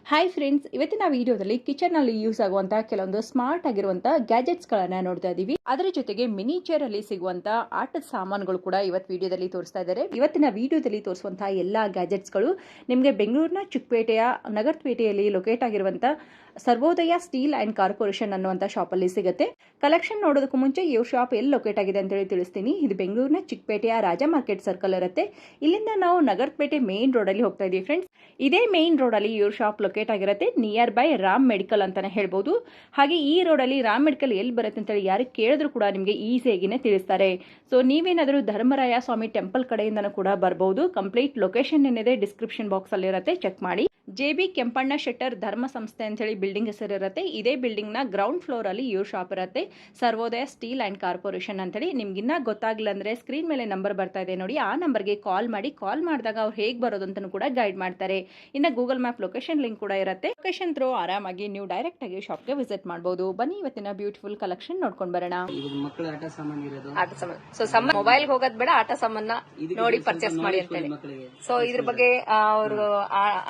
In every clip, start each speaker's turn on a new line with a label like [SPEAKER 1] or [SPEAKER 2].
[SPEAKER 1] Hi friends, ಇವತ್ತಿನ ವಿಡಿಯೋದಲ್ಲಿ kitchen ನಲ್ಲಿ ಯೂಸ್ ಆಗುವಂತಹ ಕೆಲವೊಂದು ಸ್ಮಾರ್ಟ್ ಆಗಿರುವಂತಹ ಗ್ಯಾಜೆಟ್ಸ್ ಗಳನ್ನ ನೋಡ್ತಾ ಇದೀವಿ. ಅದರ ಜೊತೆಗೆ ಮಿನಿಚೇರ್ ಅಲ್ಲಿ ಸಿಗುವಂತಹ ಆಟದ ಸಾಮಾನುಗಳು ಕೂಡ ಇವತ್ತು ವಿಡಿಯೋದಲ್ಲಿ ತೋರಿಸ್ತಾ ಇದ್ದಾರೆ. ಇವತ್ತಿನ ವಿಡಿಯೋದಲ್ಲಿ ತೋರಿಸುವಂತಹ ಎಲ್ಲಾ ಗ್ಯಾಜೆಟ್ಸ್ ಗಳು ನಿಮಗೆ ಬೆಂಗಳೂರಿನ ಚಿಕ್ಕಪೇಟೆಯ ನಗರಪೇಟೆಯಲ್ಲಿ ಲೊಕೇಟ್ ಆಗಿರುವಂತಹ ಸರ್ವೋದಯ ಸ್ಟೀಲ್ ಅಂಡ್ ಕಾರ್ಪೊರೇಷನ್ ಅನ್ನುವಂತ ಶಾಪ್ ಅಲ್ಲಿ ಸಿಗುತ್ತೆ. ಕಲೆಕ್ಷನ್ ನೋಡೋದಕ್ಕೂ ಮುಂಚೆ ಈ ಶಾಪ್ ಎಲ್ಲಿ ಲೊಕೇಟ್ ಆಗಿದೆ ಅಂತ ಹೇಳಿ ತಿಳಿಸ್ತೀನಿ. ಇದು ಬೆಂಗಳೂರಿನ ಚಿಕ್ಕಪೇಟೆಯ ರಾಜ ಮಾರ್ಕೆಟ್ ಸರ್ಕಲ್ ಇರುತ್ತೆ. ಇಲ್ಲಿಂದ ನಾವು ನಗರಪೇಟೆ ಮೇನ್ ರೋಡ್ ಅಲ್ಲಿ ಹೋಗ್ತಾ ಇದೀವಿ ಫ್ರೆಂಡ್ಸ್. ಇದೇ ಮೇನ್ ರೋಡ್ ಅಲ್ಲಿ ಇವ್ರ ಶಾಪ್ ಲೊಕೇಟ್ ಆಗಿರುತ್ತೆ. ನಿಯರ್ ಬೈ ರಾಮ್ ಮೆಡಿಕಲ್ ಅಂತಾನೆ ಹೇಳ್ಬಹುದು. ಹಾಗೆ ಈ ರೋಡ್ ಅಲ್ಲಿ ರಾಮ್ ಮೆಡಿಕಲ್ ಎಲ್ಲಿ ಬರುತ್ತೆ ಅಂತ ಹೇಳಿ ಯಾರಿಗೆ ಕೇಳಿದ್ರು ಕೂಡ ನಿಮಗೆ ಈಸಿಯಾಗಿನೇ ತಿಳಿಸ್ತಾರೆ. ಸೊ ನೀವೇನಾದರೂ ಧರ್ಮರಾಯ ಸ್ವಾಮಿ ಟೆಂಪಲ್ ಕಡೆಯಿಂದನೂ ಕೂಡ ಬರಬಹುದು. ಕಂಪ್ಲೀಟ್ ಲೊಕೇಶನ್ ಏನಿದೆ ಡಿಸ್ಕ್ರಿಪ್ಷನ್ ಬಾಕ್ಸ್ ಅಲ್ಲಿ ಇರುತ್ತೆ, ಚೆಕ್ ಮಾಡಿ. JB ಕೆಂಪಣ್ಣ ಶೆಟ್ಟರ್ ಧರ್ಮ ಸಂಸ್ಥೆ ಅಂತ ಹೇಳಿ ಬಿಲ್ಡಿಂಗ್ ಹೆಸರು ಇರುತ್ತೆ. ಇದೇ ಬಿಲ್ಡಿಂಗ್ ನ ಗ್ರೌಂಡ್ ಫ್ಲೋರ್ ಅಲ್ಲಿ ಇವ್ರ ಶಾಪ್ ಇರುತ್ತೆ. ಸರ್ವೋದಯ ಸ್ಟೀಲ್ ಅಂಡ್ ಕಾರ್ಪೊರೇಷನ್ ಅಂತ ಹೇಳಿ. ನಿಮ್ಗಿನ್ನ ಗೊತ್ತಾಗ್ಲಿಲ್ಲ ಅಂದ್ರೆ ಸ್ಕ್ರೀನ್ ಮೇಲೆ ನಂಬರ್ ಬರ್ತಾ ಇದೆ ನೋಡಿ, ಆ ನಂಬರ್ಗೆ ಕಾಲ್ ಮಾಡಿ. ಕಾಲ್ ಮಾಡಿದಾಗ ಅವ್ರು ಹೇಗೆ ಬರೋದು ಅಂತ ಕೂಡ ಗೈಡ್ ಮಾಡ್ತಾರೆ. ಇನ್ನು ಗೂಗಲ್ ಮ್ಯಾಪ್ ಲೊಕೇಶನ್ ಲಿಂಕ್ ಕೂಡ ಇರುತ್ತೆ. ಲೊಕೇಶನ್ ಥ್ರೂ ಆರಾಮಾಗಿ ನೀವು ಡೈರೆಕ್ಟ್ ಆಗಿ ಶಾಪ್ಗೆ ವಿಸಿಟ್ ಮಾಡಬಹುದು. ಬನ್ನಿ ಇವತ್ತಿನ ಬ್ಯೂಟಿಫುಲ್ ಕಲೆಕ್ಷನ್ ನೋಡ್ಕೊಂಡು ಬರೋಣ.
[SPEAKER 2] ಮಕ್ಕಳ ಆಟ ಸಾಮಾನು ಇರೋದು,
[SPEAKER 3] ಆಟ ಸಾಮಾನು. ಸೊ ಮೊಬೈಲ್ ಹೋಗೋದ್ ಬೇಡ, ಆಟ ಸಾಮಾನ ನೋಡಿ ಪರ್ಚೇಸ್ ಮಾಡಿ ಅಂತ ಹೇಳಿ. ಸೊ ಇದ್ರ ಬಗ್ಗೆ ಅವರು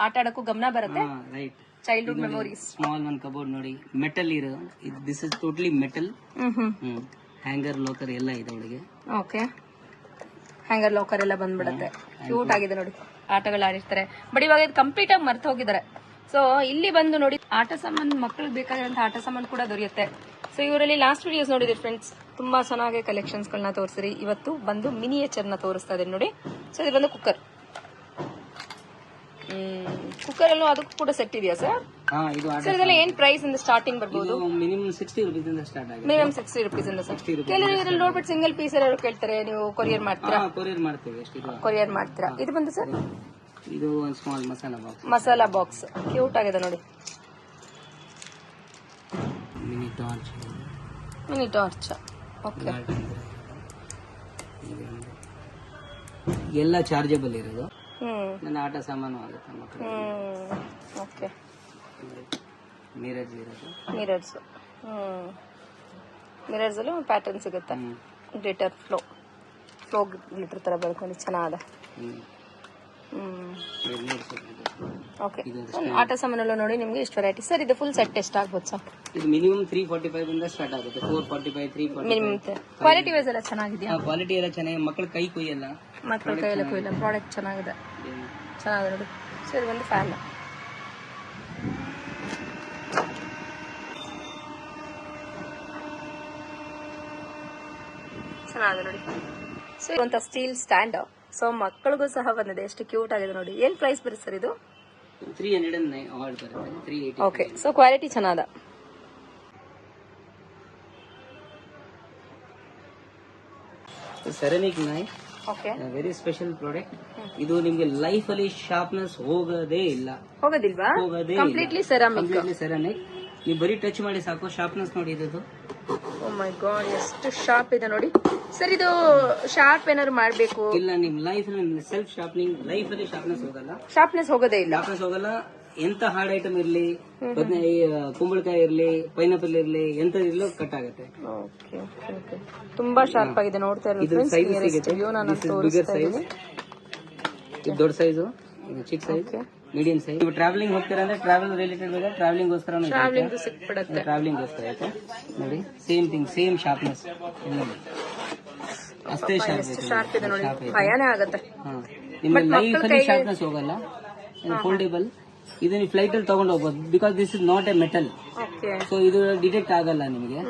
[SPEAKER 3] ಆಟ ಆಡಕ್ಕೂ ಗಮನ ಬರುತ್ತೆ.
[SPEAKER 2] Right,
[SPEAKER 3] childhood memories.
[SPEAKER 2] Small one cupboard ನೋಡಿ, ಮೆಟಲ್ ಇರೋ. This is totally metal. Hanger locker ಎಲ್ಲ ಇದೆ ಒಳಗೆ.
[SPEAKER 3] ಓಕೆ, ಹ್ಯಾಂಗರ್ ಲಾಕರ್ ಎಲ್ಲ ಬಂದ್ಬಿಡುತ್ತೆ. ಕ್ಯೂಟ್ ಆಗಿದೆ ನೋಡಿ, ಆಟಗಳು ಆಡಿರ್ತಾರೆ. ಬಟ್ ಇವಾಗ ಇದು ಕಂಪ್ಲೀಟ್ ಆಗಿ ಮರ್ತು ಹೋಗಿದ್ದಾರೆ. ಸೊ ಇಲ್ಲಿ ಬಂದು ನೋಡಿ ಆಟ ಸಾಮಾನು, ಮಕ್ಕಳಿಗೆ ಬೇಕಾಗಿರುವಂತ ಆಟ ಸಾಮಾನು ಕೂಡ ದೊರೆಯುತ್ತೆ. ಸೊ ಇವರಲ್ಲಿ ಲಾಸ್ಟ್ ವಿಡಿಯೋಸ್ ನೋಡಿದ್ರಿ ಫ್ರೆಂಡ್ಸ್, ತುಂಬಾ ಚೆನ್ನಾಗಿ ಕಲೆಕ್ಷನ್ಸ್ ಗಳನ್ನ ತೋರಿಸ್ರಿ. ಇವತ್ತು ಬಂದು ಮಿನಿಯೇಚರ್ ನ ತೋರಿಸ್ತಾ ಇದ್ದೀನಿ ನೋಡಿ. ಸೊ ಇದು ಬಂದು ಕುಕ್ಕರ್. ಕುಕ್ಕರ್ ಅಲ್ಲೂ ಅದಕ್ಕೂ ಕೂಡ ಸೆಟ್ ಇದೆಯಾ ಸರ್? ಸರ್ ಇದೆಲ್ಲ ಏನ್ ಪ್ರೈಸ್ ಇಂದ ಸ್ಟಾರ್ಟಿಂಗ್ ಬರ್ಬೋದು?
[SPEAKER 2] ಮಿನಿಮಮ್ 60 rupees ಇಂದ ಸ್ಟಾರ್ಟ್ ಆಗುತ್ತೆ.
[SPEAKER 3] ಮಿನಿಮಮ್ 60 rupees ಇಂದ ಸರ್. ಕೆಲವರು ಇದ್ರಲ್ಲಿ ನೋಡ್ಬಿಟ್ಟು ಸಿಂಗಲ್ ಪೀಸ್ ಎಲ್ಲ ಕೇಳ್ತಾರೆ, ನೀವು ಕೊರಿಯರ್ ಮಾಡ್ತೀರಾ?
[SPEAKER 2] ಕೊರಿಯರ್ ಮಾಡ್ತೇವೆ. ಎಷ್ಟು
[SPEAKER 3] ಕೊರಿಯರ್ ಮಾಡ್ತೀರಾ? ಇದು ಬಂದು ಸರ್,
[SPEAKER 2] ಇದು ಒಂದು small masala box.
[SPEAKER 3] Masala box cute ಆಗಿದೆ ನೋಡಿ.
[SPEAKER 2] Mini torch.
[SPEAKER 3] Mini torch. Okay,
[SPEAKER 2] ಎಲ್ಲ ಚಾರ್ಜಬಲ್ ಇರೋದು. ನನ್ನ ಆಟ ಸಾಮಾನು ಆಗುತ್ತೆ ಮಕ್ಕಳಿಗೆ.
[SPEAKER 3] ಓಕೆ,
[SPEAKER 2] ಮಿರರ್ಸ್ ಇರೋದು.
[SPEAKER 3] ಮಿರರ್ಸ್. ಮಿರರ್ಸ್ ಅಲ್ಲಿ ಒಂದು ಪ್ಯಾಟರ್ನ್ ಸಿಗುತ್ತೆ. ಗ್ಲಿಟರ್ ಫ್ಲೋ ಗ್ಲಿಟರ್ ತರ ಬೆಳ್ಕೊಂಡು ಚೆನ್ನಾಗಿದೆ. ಓಕೆ, ಆಟ ಸಾಮಾನೆಲ್ಲ ನೋಡಿ ನಿಮ್ಗೆ ಇಷ್ಟು ವೆರೈಟಿ. ಸರ್ ಇದು ಫುಲ್ ಸೆಟ್ ಎಷ್ಟು ಆಗ್ಬೋದು ಸರ್?
[SPEAKER 2] ಇದು ಮಿನಿಮಮ್ 345 ಇಂದ ಸ್ಟಾರ್ಟ್ ಆಗುತ್ತೆ. 445, 345
[SPEAKER 3] ಮಿನಿಮಮ್. ಕ್ವಾಲಿಟಿ ವೈಸ್ ಎಲ್ಲ ಚೆನ್ನಾಗಿದೆಯಾ?
[SPEAKER 2] ಕ್ವಾಲಿಟಿ ಎಲ್ಲ ಚೆನ್ನಾಗಿ, ಮಕ್ಕಳ ಕೈ ಕೊಯ್ಯಲ್ಲ.
[SPEAKER 3] ಮಕ್ಕಳ ಕೈಯೆಲ್ಲ ಕೊಯ್ಯಲ್ಲ. ಪ್ರಾಡಕ್ಟ್ ಚೆನ್ನಾಗಿದೆ, ಚೆನ್ನಾಗಿದೆ ನೋಡಿ. ಸೊ ಇದು ಒಂದು ಫ್ಯಾನ್. ಚೆನ್ನಾಗಿದೆ ನೋಡಿ. ಸೊ ಇರುವಂತ ಸ್ಟೀಲ್ ಸ್ಟ್ಯಾಂಡ್. ಸೊ ಮಕ್ಕಳಿಗೂ ಸಹ ಬಂದಿದೆ, ಎಷ್ಟು ಕ್ಯೂಟ್ ಆಗಿದೆ ನೋಡಿ. ಏನ್ ಪ್ರೈಸ್ ಬರುತ್ತೆ ಸರ್ ಇದು?
[SPEAKER 2] 309 ಅವಾರ್ಡ್ ಬರುತ್ತೆ. 380.
[SPEAKER 3] ಓಕೆ, ಸೊ ಕ್ವಾಲಿಟಿ ಚೆನ್ನಾದ.
[SPEAKER 2] Ceramic knife.
[SPEAKER 3] Okay,
[SPEAKER 2] very special product. ಇದು ನಿಮ್ಗೆ ಲೈಫ್ ಅಲ್ಲಿ ಶಾರ್ಪ್ನೆಸ್ ಹೋಗೋದೇ ಇಲ್ಲ.
[SPEAKER 3] ಹೋಗೋದಿಲ್ವಾ?
[SPEAKER 2] ಹೋಗೋದೇ
[SPEAKER 3] ಕಂಪ್ಲೀಟ್ಲಿ ಸೆರಾಮಿಕ್.
[SPEAKER 2] ಸೆರಾಮಿಕ್. ನೀವು ಬರೀ ಟಚ್ ಮಾಡಿ ಸಾಕು, ಶಾರ್ಪ್ನೆಸ್ ನೋಡಿ ಇದು.
[SPEAKER 3] ಓ ಮೈ ಗಾಡ್, ಎಷ್ಟು ಶಾರ್ಪ್ ಇದೆ ನೋಡಿ. ಸರ್ ಇದು ಶಾರ್ಪ್ ಏನಾದ್ರು ಮಾಡ್ಬೇಕು?
[SPEAKER 2] ಇಲ್ಲ, ನಿಮ್ ಲೈಫ್ ಸೆಲ್ಫ್ ಶಾರ್ಪ್ನಿಂಗ್ ಲೈಫ್ ಅಲ್ಲಿ ಶಾರ್ಪ್ನೆಸ್ ಹೋಗಲ್ಲ.
[SPEAKER 3] ಶಾರ್ಪ್ನೆಸ್ ಹೋಗೋದೇ ಇಲ್ಲ.
[SPEAKER 2] ಶಾರ್ಪ್ನೆಸ್ ಹೋಗಲ್ಲ. ಎಂತ ಹಾರ್ಡ್ ಐಟಮ್ ಇರ್ಲಿ, ಕುಂಬಳಕಾಯಿ ಇರ್ಲಿ, ಪೈನಾಪಲ್ ಇರ್ಲಿ, ಎಂತ ಇರ್ಲಿ ಕಟ್ ಆಗುತ್ತೆ.
[SPEAKER 3] ಓಕೆ ಓಕೆ ಓಕೆ, ತುಂಬಾ ಶಾರ್ಪ್ ಆಗಿದೆ. ನೋಡ್ತಾ ಇರೋದು
[SPEAKER 2] ಇದು ದೊಡ್ಡ ಸೈಜು, ಇದು ಚಿಕ್ಕ ಸೈಜ್, ಮೀಡಿಯಂ ಸೈಜ್. ನೀವು ಟ್ರಾವೆಲಿಂಗ್ ಹೋಗ್ತೀರಾ ಅಂದ್ರೆ ಟ್ರಾವೆಲ್ ರಿಲೇಟೆಡ್ ಬೇಕಾದ್ರೆ ಟ್ರಾವೆಲಿಂಗ್
[SPEAKER 3] ಸಿಕ್ಬಿಡುತ್ತೆ.
[SPEAKER 2] ಟ್ರಾವೆಲಿಂಗ್ ಗೋಸ್ಕರ ಆಯ್ತು ನೋಡಿ. Same thing, same sharpness. ಅಷ್ಟೇ
[SPEAKER 3] ಶಾರ್ಪ್ ಇದೆ ನೋಡಿ, ಭಯನೇ ಆಗುತ್ತೆ.
[SPEAKER 2] ನಿಮ್ಮ ಲೈಫ್ ಅಲ್ಲಿ ಶಾರ್ಪ್ನೆಸ್ ಹೋಗಲ್ಲ. ಫೋಲ್ಡೇಬಲ್. ಇದು ನೀವು ಫ್ಲೈಟ್ ಅಲ್ಲಿ ತಗೊಂಡು ಹೋಗ್ಬೋದು. Because this is not A metal. So ಇದು ಡಿಟೆಕ್ಟ್ ಆಗಲ್ಲ ನಿಮಗೆ.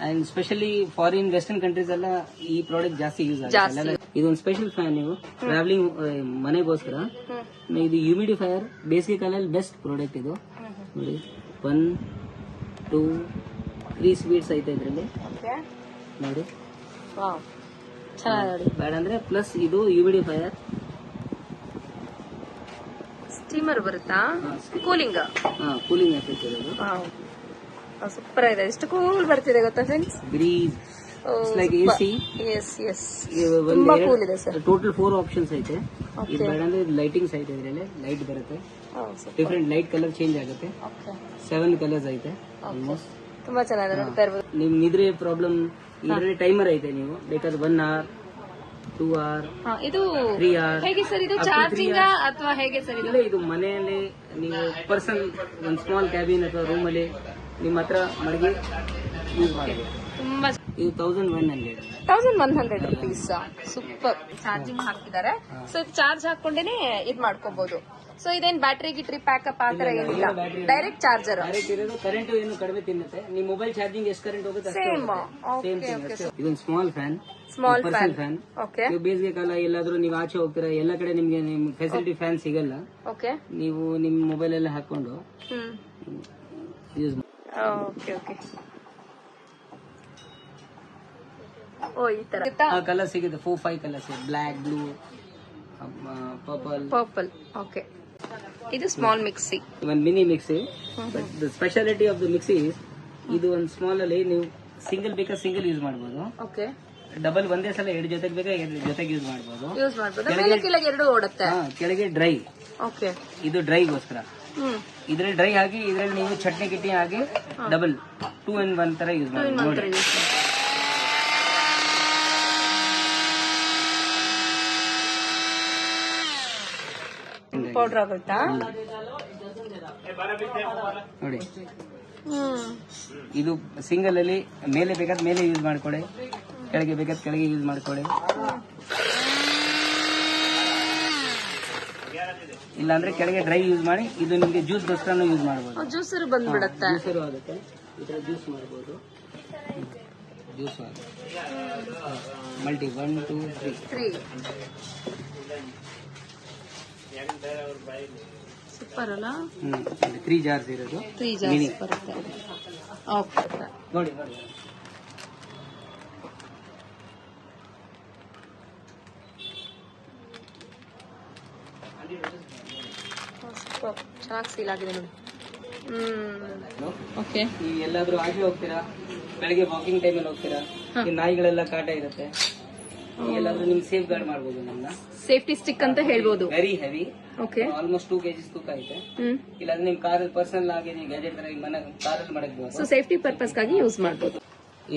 [SPEAKER 2] And specially foreign western countries ಎಲ್ಲ ಈ ಪ್ರಾಡಕ್ಟ್ ಜಾಸ್ತಿ ಯೂಸ್ ಆಗುತ್ತೆ. ಇದೊಂದು ಸ್ಪೆಷಲ್ ಫ್ಯಾನ್. ನೀವು ಟ್ರಾವೆಲಿಂಗ್ ಮನೆಗೋಸ್ಕರ ಇದು ಹ್ಯೂಮಿಡಿಫೈಯರ್. ಬೇಸಿಗೆ ಕಾಲದಲ್ಲಿ ಬೆಸ್ಟ್ ಪ್ರಾಡಕ್ಟ್ ಇದು ನೋಡಿ. 1, 2, 3 ಸ್ಪೀಡ್ಸ್ ಐತೆ ಇದ್ರಲ್ಲಿ ನೋಡಿ. ಬೇಡ ಅಂದ್ರೆ ಪ್ಲಸ್ ಇದು ಹ್ಯೂಮಿಡಿಫೈಯರ್.
[SPEAKER 3] ಸ್ಟೀಮರ್ ಬರುತ್ತಾ? ಕೂಲಿಂಗ್.
[SPEAKER 2] ಕೂಲಿಂಗ್ ಎಫೆಕ್ಟ್ ಇರೋದು.
[SPEAKER 3] ಸೂಪರ್ ಇದೆ. ಎಷ್ಟು ಕೂಲ್ ಬರ್ತಿದೆ ಗೊತ್ತಾ friends?
[SPEAKER 2] Breeze. It's like AC.
[SPEAKER 3] Yes yes, ತುಂಬಾ ಕೂಲ್ ಇದೆ ಸರ್.
[SPEAKER 2] ಟೋಟಲ್ 4 ಆಪ್ಷನ್ಸ್ ಐತೆ. ಇದು ಬೇಡ ಅಂದ್ರೆ ಲೈಟಿಂಗ್ಸ್ ಐತೆ. ಇದರಲ್ಲಿ ಲೈಟ್ ಬರುತ್ತೆ. ಡಿಫರೆಂಟ್ ಲೈಟ್ ಕಲರ್ ಚೇಂಜ್ ಆಗುತ್ತೆ. 7 ಕಲರ್ಸ್ ಐತೆ. ಆಲ್ಮೋಸ್ಟ್
[SPEAKER 3] ತುಂಬಾ ಚೆನ್ನಾಗಿದೆ, ನೋಡ್ತಾ ಇರ್ಬೋದು.
[SPEAKER 2] ನಿಮ್ ನಿದ್ರೆ ಪ್ರಾಬ್ಲಮ್ ಇದರಲ್ಲಿ ಟೈಮರ್ ಐತೆ. ನೀವು ಬೇಕಾದ್ರೆ 1 hour 2 hour,
[SPEAKER 3] ಇದು
[SPEAKER 2] 3 hour.
[SPEAKER 3] ಹೇಗೆ ಸರ್ ಇದು
[SPEAKER 2] up to 3
[SPEAKER 3] ಚಾರ್ಜಿಂಗ್
[SPEAKER 2] hours.
[SPEAKER 3] ಅಥವಾ ಹೇಗೆ ಸರ್ ಇದು?
[SPEAKER 2] ಇಲ್ಲ, ಇದು ಮನೆಯಲ್ಲಿ ನೀವು ಪರ್ಸನ್ ಒಂದು ಸ್ಮಾಲ್ ಕ್ಯಾಬಿನ್ ಅಥವಾ ರೂಮ್ ಅಲ್ಲಿ ನಿಮ್ಮ ಹತ್ರ ಮಡಗಿ ಯೂಸ್ ಮಾಡಬೇಕು.
[SPEAKER 3] ತುಂಬಾ
[SPEAKER 2] ಇದು 1100.
[SPEAKER 3] 1100 ರುಪೀಸ್. ಸೂಪರ್. ಚಾರ್ಜಿಂಗ್ ಹಾಕಿದ್ದಾರೆ. ಸೊ ಇದು ಚಾರ್ಜ್ ಹಾಕೊಂಡೇನೆ ಇದ್ ಮಾಡ್ಕೋಬಹುದು. ಸೊ ಇದೇನ್ ಬ್ಯಾಟ್ರಿ ಗಿಟ್ರಿ ಪ್ಯಾಕಪ್ ಆ ತರ ಏನಿಲ್ಲ, ಡೈರೆಕ್ಟ್ ಚಾರ್ಜರ್.
[SPEAKER 2] ಡೈರೆಕ್ಟ್ ಇರೋದು. ಕರೆಂಟ್ ಏನು ಕಡಿಮೆ ತಿನ್ನುತ್ತೆ. ನಿಮ್ಮ ಮೊಬೈಲ್ ಚಾರ್ಜಿಂಗ್ ಎಷ್ಟು ಕರೆಂಟ್ ಹೋಗುತ್ತೆ ಅಷ್ಟೇ
[SPEAKER 3] ಸೇಮ್.
[SPEAKER 2] ಹೋಗುತ್ತೆ.
[SPEAKER 3] Okay okay.
[SPEAKER 2] ಇದೊಂದು small fan,
[SPEAKER 3] small
[SPEAKER 2] personal
[SPEAKER 3] fan.
[SPEAKER 2] Fan.
[SPEAKER 3] Okay
[SPEAKER 2] ನೀವು ಬೇಸಿಗೆ ಕಾಲ ಎಲ್ಲಾದ್ರೂ ನೀವು ಆಚೆ ಹೋಗ್ತೀರಾ, ಎಲ್ಲ ಕಡೆ ನಿಮ್ಗೆ ಫೆಸಿಲಿಟಿ ಫ್ಯಾನ್ ಸಿಗಲ್ಲ.
[SPEAKER 3] ಓಕೆ.
[SPEAKER 2] ನೀವು ನಿಮ್ಮ ಮೊಬೈಲ್ ಎಲ್ಲ ಹಾಕೊಂಡು ಯೂಸ್ ಮಾಡಿ.
[SPEAKER 3] Okay okay. ಓ ಈ ತರ
[SPEAKER 2] ಕಲರ್ ಸಿಗುತ್ತೆ. 4-5 colours, black, blue, purple.
[SPEAKER 3] Purple. Okay. ಇದು ಸ್ಮಾಲ್ ಮಿಕ್ಸಿ.
[SPEAKER 2] ಒಂದು mini mixie. But the speciality of the mixie ಇದು ಒಂದು ಸ್ಮಾಲ್ ಅಲ್ಲಿ ನೀವು ಸಿಂಗಲ್ ಬೇಕಾ ಸಿಂಗಲ್ ಯೂಸ್ ಮಾಡಬಹುದು.
[SPEAKER 3] ಓಕೆ.
[SPEAKER 2] ಡಬಲ್ ಒಂದೇ ಸಲ 2 ಜೊತೆಗೆ ಬೇಕಾ 2 ಜೊತೆಗೆ ಯೂಸ್ ಮಾಡಬಹುದು.
[SPEAKER 3] ಯೂಸ್ ಮಾಡಬಹುದು. ಮೇಲೆ ಕೆಳಗೆ ಎರಡು ಓಡುತ್ತೆ.
[SPEAKER 2] ಕೆಳಗೆ ಡ್ರೈ.
[SPEAKER 3] ಓಕೆ.
[SPEAKER 2] ಇದು ಡ್ರೈಗೋಸ್ಕರ. ಇದ್ರಲ್ಲಿ ಡ್ರೈ ಹಾಕಿ ಇದ್ರಲ್ಲಿ ನೀವು ಚಟ್ನಿ ಗಿಟ್ನಿ ಹಾಕಿ ಡಬಲ್ 2 in 1 ತರ ಯೂಸ್ ಮಾಡಿ.
[SPEAKER 3] ಪೌಡರ್ ಆಗುತ್ತಾ
[SPEAKER 2] ನೋಡಿ. ಇದು ಸಿಂಗಲ್ ಅಲ್ಲಿ ಮೇಲೆ ಬೇಕಾದ ಮೇಲೆ ಯೂಸ್ ಮಾಡ್ಕೊಳ್ಳಿ, ಕೆಳಗೆ ಬೇಕಾದ ಕೆಳಗೆ ಯೂಸ್ ಮಾಡ್ಕೊಳ್ಳಿ. ಇಲ್ಲಾಂದ್ರೆ ಕೆಳಗೆ ಡ್ರೈ ಯೂಸ್ ಮಾಡಿ. ಇದು ನಿಮ್ಗೆ ಜ್ಯೂಸ್ಗೋಸ್ಕರ ಯೂಸ್ ಮಾಡಬಹುದು.
[SPEAKER 3] ಜ್ಯೂಸರ್ ಬಂದ್ಬಿಡತ್ತೆ.
[SPEAKER 2] ಜ್ಯೂಸರು ಆಗುತ್ತೆ. ಈ ತರ ಜ್ಯೂಸ್ ಮಾಡಬಹುದು. Juice multi 1 2 3.
[SPEAKER 3] ಸೂಪರ್ ಅಲ್ಲ.
[SPEAKER 2] 3 ಜಾರ್ಸ್ ಇರೋದು.
[SPEAKER 3] 3 ಜಾರ್ಸ್ ಬರುತ್ತೆ. ಓಕೆ.
[SPEAKER 2] ನೋಡಿ ನೋಡಿ.
[SPEAKER 3] ಚೆನ್ನಾಗಿ ಸೀಲ್ ಆಗಿದೆ ನೋಡಿ. ಓಕೆ.
[SPEAKER 2] ನೀವು ಎಲ್ಲಾದ್ರೂ ಆಚೆ ಹೋಗ್ತೀರಾ, ಬೆಳಗ್ಗೆ ವಾಕಿಂಗ್ ಟೈಮಲ್ಲಿ ಹೋಗ್ತೀರಾ, ಈ ನಾಯಿಗಳೆಲ್ಲ ಕಾಟ ಇರುತ್ತೆ, ಎಲ್ಲಾದ್ರೂ ನಿಮ್ಗೆ ಸೇಫ್ ಗಾರ್ಡ್ ಮಾಡಬಹುದು. ನಮ್ಮನ್ನ
[SPEAKER 3] ಸೇಫ್ಟಿ ಸ್ಟಿಕ್ ಅಂತ ಹೇಳ್ಬೋದು.
[SPEAKER 2] Very heavy.
[SPEAKER 3] Okay.
[SPEAKER 2] Almost 2 kg ತೂಕ ಐತೆ. ಇಲ್ಲಾಂದ್ರೆ ನಿಮ್ ಕಾರ್ ಪರ್ಸನಲ್ ಆಗಿ ನೀವು ಗ್ಯಾಜೆಟ್ ತರ ಮನೆ ಕಾರಲ್ಲಿ ಮಾಡಬಹುದು.
[SPEAKER 3] ಸೊ ಸೇಫ್ಟಿ ಪರ್ಪಸ್ ಗಾಗಿ ಯೂಸ್ ಮಾಡಬಹುದು.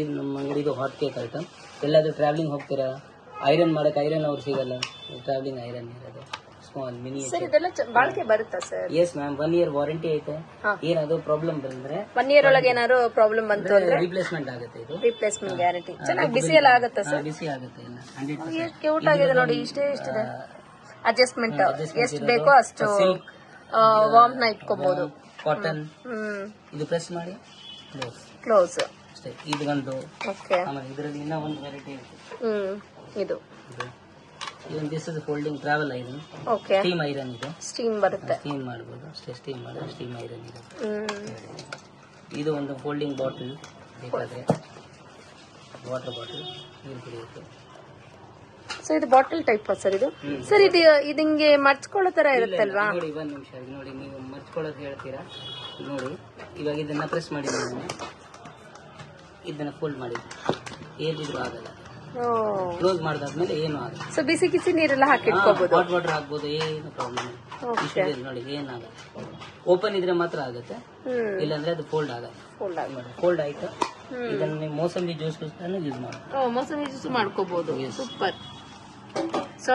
[SPEAKER 2] ಇದು ನಮ್ಮ ಅಂಗಡಿದು ಹಾಟ್ ಕೇಕ್ ಐಟಮ್. ಎಲ್ಲಾದ್ರೂ ಟ್ರಾವೆಲಿಂಗ್ ಹೋಗ್ತೀರಾ, ಐರನ್ ಮಾಡಕ್ ಐರನ್ ಅವ್ರು ಸಿಗಲ್ಲ, ಟ್ರಾವೆಲಿಂಗ್ ಐರನ್ ಇರೋದು ಸ್ಮಾಲ್ ಮಿನಿ.
[SPEAKER 3] ಸರ್ ಇದೆಲ್ಲ ಬಾಳಿಕೆ ಬರುತ್ತಾ sir?
[SPEAKER 2] Yes ma'am, 1 year warranty ಐತೆ. ಏನಾದ್ರು ಪ್ರಾಬ್ಲಮ್ ಬಂದ್ರೆ
[SPEAKER 3] 1 year ಒಳಗೆ ಏನಾದ್ರು ಪ್ರಾಬ್ಲಮ್ ಬಂತು ಅಂದ್ರೆ
[SPEAKER 2] ರಿಪ್ಲೇಸ್ಮೆಂಟ್ ಆಗುತ್ತೆ. ಇದು
[SPEAKER 3] ರಿಪ್ಲೇಸ್ಮೆಂಟ್ ಗ್ಯಾರಂಟಿ. ಚೆನ್ನಾಗಿ ಬಿಸಿ ಎಲ್ಲ ಆಗುತ್ತಾ ಸರ್?
[SPEAKER 2] ಬಿಸಿ ಆಗುತ್ತೆ. 100%
[SPEAKER 3] ಕ್ಯೂಟ್ ಆಗಿದೆ ನೋಡಿ. ಇಷ್ಟಿದೆ ಅಡ್ಜಸ್ಟ್ಮೆಂಟ್. ಎಷ್ಟು ಬೇಕೋ ಅಷ್ಟು ವಾರ್ಮ್ ನ ಇಟ್ಕೋಬಹುದು.
[SPEAKER 2] ಕಾಟನ್. ಇದು ಪ್ರೆಸ್ ಮಾಡಿ
[SPEAKER 3] ಕ್ಲೋಸ್
[SPEAKER 2] ಅಷ್ಟೇ. ಇದು ಒಂದು.
[SPEAKER 3] ಓಕೆ.
[SPEAKER 2] ಆಮೇಲೆ ಇದರಲ್ಲಿ ಇನ್ನೂ ಒಂದು ವೆರೈಟಿ ಇದೆ.
[SPEAKER 3] ಇದು
[SPEAKER 2] even this is folding travel iron.
[SPEAKER 3] Okay.
[SPEAKER 2] Steam iron ಇದು.
[SPEAKER 3] ಸ್ಟೀಮ್ ಬರುತ್ತೆ.
[SPEAKER 2] ಸ್ಟೀಮ್ ಮಾಡಬಹುದು ಅಷ್ಟೇ. ಸ್ಟೀಮ್ ಮಾಡಿದ್ರೆ ಸ್ಟೀಮ್ ಐರನ್ ಇದೆ. ಇದು ಒಂದು ಫೋಲ್ಡಿಂಗ್ ಬಾಟಲ್. ಬೇಕಾದ್ರೆ ವಾಟರ್ ಬಾಟಲ್ ನೀರು ಕುಡಿಯುತ್ತೆ.
[SPEAKER 3] ಸೊ ಇದು ಬಾಟಲ್ ಟೈಪ್ ಸರ್ ಇದು? ಸರ್ ಇದು ಹಿಂಗೆ ಮರ್ಚ್ಕೊಳ್ಳೋ ತರ ಇರುತ್ತಲ್ವಾ?
[SPEAKER 2] ನೋಡಿ ಒಂದ್ ನಿಮಿಷ. ನೋಡಿ ನೀವು ಮರ್ಚ್ಕೊಳ್ಳೋದು ಹೇಳ್ತೀರಾ. ನೋಡಿ ಇವಾಗ ಇದನ್ನ ಪ್ರೆಸ್ ಮಾಡಿ ಇದನ್ನ ಫೋಲ್ಡ್ ಮಾಡಿ ಏನಿದ್ರು ಆಗಲ್ಲ. ಕ್ಲೋಸ್ ಮಾಡಿದಾದ್ಮೇಲೆ ಏನು ಆಗಲ್ಲ.
[SPEAKER 3] ಸೊ ಬಿಸಿ ಕಿಸಿ ನೀರೆಲ್ಲ ಹಾಕಿ ಇಟ್ಕೋಬಹುದು.
[SPEAKER 2] ಹಾಟ್ ವಾಟರ್ ಹಾಕ್ಬೋದು, ಏನು ಪ್ರಾಬ್ಲಮ್ ಇಲ್ಲ. ನೋಡಿ ಏನಾಗಲ್ಲ. ಓಪನ್ ಇದ್ರೆ ಮಾತ್ರ ಆಗುತ್ತೆ, ಇಲ್ಲಾಂದ್ರೆ ಅದು ಫೋಲ್ಡ್ ಆಗಲ್ಲ. ಫೋಲ್ಡ್ ಆಯ್ತು. ಇದನ್ನ ನೀವು ಮೋಸಂಬಿ ಜ್ಯೂಸ್ ಯೂಸ್ ಮಾಡಿ.
[SPEAKER 3] ಮೋಸಂಬಿ ಜ್ಯೂಸ್ ಮಾಡ್ಕೋಬಹುದು. ಸೂಪರ್. So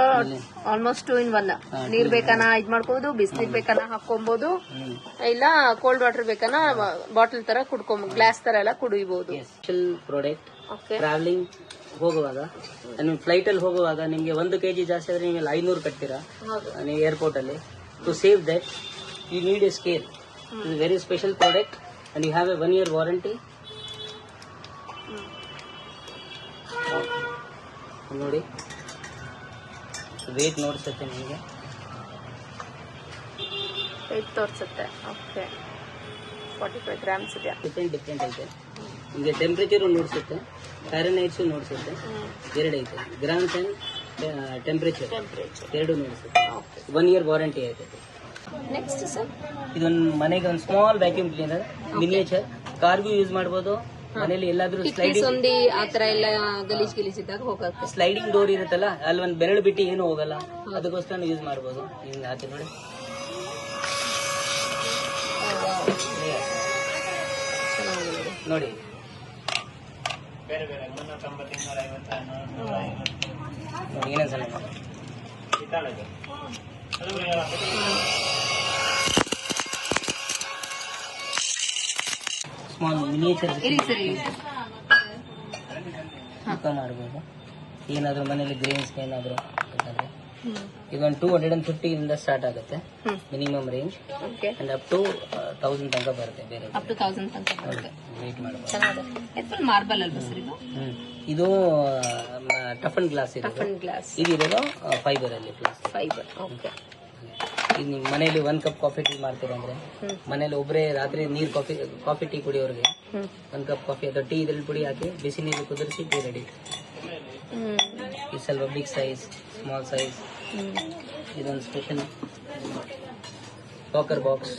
[SPEAKER 3] almost 2 in 1. ನೀರ್ ಬೇಕಾನ ಇದ್ ಮಾಡ್ಕೋಬಹುದು, ಬಿಸಿನೀರ್ ಬೇಕಾನ ಹಾಕೊಬಹುದು, ಇಲ್ಲ ಕೋಲ್ಡ್ ವಾಟರ್ ಬೇಕಾನ ಬಾಟಲ್ ತರ ಕುಡ್ಕೊಬಹುದು, ಗ್ಲಾಸ್ ತರ ಎಲ್ಲ ಕುಡಿಯಬಹುದು.
[SPEAKER 2] Special product. ಟ್ರಾವೆಲಿಂಗ್ ಹೋಗುವಾಗ ನೀವು ಫ್ಲೈಟ್ ಅಲ್ಲಿ ಹೋಗುವಾಗ ನಿಮ್ಗೆ 1 kg ಜಾಸ್ತಿ ಆದ್ರೆ ನೀವು 500 ಕಟ್ತೀರಾ ನೀವು ಏರ್ಪೋರ್ಟ್ ಅಲ್ಲಿ. To save that you need a scale. It is very special product and you have a 1 year warranty. ನೋಡಿ ವೇಟ್ ನೋಡಿಸುತ್ತೆ ನಿಮಗೆ.
[SPEAKER 3] ವೇಟ್ ತೋರಿಸುತ್ತೆ. ಓಕೆ. 45 grams ಇದೆ.
[SPEAKER 2] ಡಿಫ್ರೆಂಟ್ ಐತೆ. ನಿಮಗೆ ಟೆಂಪರೇಚರ್ ನೋಡಿಸುತ್ತೆ, ಫ್ಯಾರನೈಟ್ಸ್ ನೋಡಿಸುತ್ತೆ. 2 ಐತೆ. ಗ್ರಾಮ್ಸ್ ಅಂಡ್ ಟೆಂಪರೇಚರ್ 2 ನೋಡಿಸುತ್ತೆ. 1 year ವಾರಂಟಿ ಐತೆ.
[SPEAKER 3] ನೆಕ್ಸ್ಟ್ ಸರ್
[SPEAKER 2] ಇದೊಂದು ಮನೆಗೆ ಒಂದು ಸ್ಮಾಲ್ ವ್ಯಾಕ್ಯೂಮ್ ಕ್ಲೀನರ್, ಮಿನಿಯೇಚರ್. ಕಾರ್ಗೂ ಯೂಸ್ ಮಾಡಬಹುದು. ಮನೇಲಿ ಎಲ್ಲಾದ್ರೂ
[SPEAKER 3] ಸಂದಿ ಆತರ ಎಲ್ಲ ಗಲೀಜ್ ಇದ್ದಾಗ ಹೋಗುತ್ತೆ.
[SPEAKER 2] ಸ್ಲೈಡಿಂಗ್ ಡೋರ್ ಇರುತ್ತಲ್ಲ, ಅಲ್ಲಿ ಒಂದು ಬೆರಳು ಬಿಟ್ಟು ಏನು ಹೋಗಲ್ಲ, ಅದಕ್ಕೋಸ್ಕರ ಯೂಸ್ ಮಾಡಬಹುದು. ಹಿಂಗೆ ಹಾಕಿ ನೋಡಿ. ನೋಡಿ ನೋಡಿ ಏನೇನು ಸಲ ಸ್ಮಾಲ್ ಮಿನಿಯೇಚರ್ ಮಾಡ್ಬೋದು. ಏನಾದರೂ ಮನೇಲಿ ಗ್ರೇನ್ಸ್ ಏನಾದರೂ ಅಂತಂದ್ರೆ ಇದೊಂದು 250 ಇಂದ ಸ್ಟಾರ್ಟ್ ಆಗುತ್ತೆ minimum range, and up to 1000 ತನಕ ಬರುತ್ತೆ. ಬೇರೆ
[SPEAKER 3] ಅಪ್ ಟು 1000 ತನಕ ಬರುತ್ತೆ.
[SPEAKER 2] ವೇಟ್ ಮಾಡ್ಬೋದು.
[SPEAKER 3] ಚೆನ್ನಾಗಿದೆ. ಫುಲ್ ಮಾರ್ಬಲ್ ಅಲ್ವಾ ಸರ್ ಇದು?
[SPEAKER 2] ಇದು ಟಫನ್ ಗ್ಲಾಸ್ ಇದೆ.
[SPEAKER 3] Toughen glass.
[SPEAKER 2] ಇದಿರೋದು ಫೈಬರ್ ಅಲ್ಲಿ ಪ್ಲಸ್
[SPEAKER 3] ಫೈಬರ್. ಓಕೆ.
[SPEAKER 2] ಈಗ ನಿಮ್ಮ ಮನೇಲಿ 1 ಕಪ್ ಕಾಫಿ ಟೀ ಮಾಡ್ತೀರಂದ್ರೆ ಮನೇಲಿ ಒಬ್ಬರೇ ರಾತ್ರಿ ನೀರು ಕಾಫಿ ಟೀ ಕುಡಿಯೋರಿಗೆ 1 ಕಪ್ ಕಾಫಿ ಅಥವಾ ಟೀ ಇದ್ರಲ್ಲಿ ಪುಡಿ ಹಾಕಿ ಬಿಸಿ ನೀರು ಕುದಿರಿಸಿ ಟೀ ರೆಡಿ. ಇದು ಸ್ವಲ್ಪ ಬಿಗ್ ಸೈಜ್, ಸ್ಮಾಲ್ ಸೈಜ್. ಇದೊಂದು special locker box.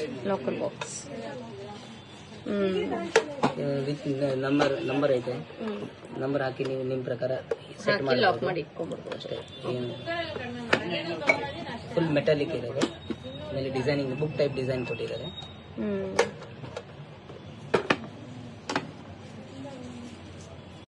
[SPEAKER 2] With number ಐತೆ. ನಂಬರ್ ಹಾಕಿ ನೀವು ನಿಮ್ಮ ಪ್ರಕಾರ ಸೆಟ್ ಮಾಡಿ ಅಷ್ಟೇ. ಏನು ಫುಲ್ ಮೆಟಾಲಿಕ್ ಇರೋದು, ಆಮೇಲೆ ಡಿಸೈನಿಂಗ್ ಬುಕ್ ಟೈಪ್ ಡಿಸೈನ್ ಕೊಟ್ಟಿದ್ದಾರೆ.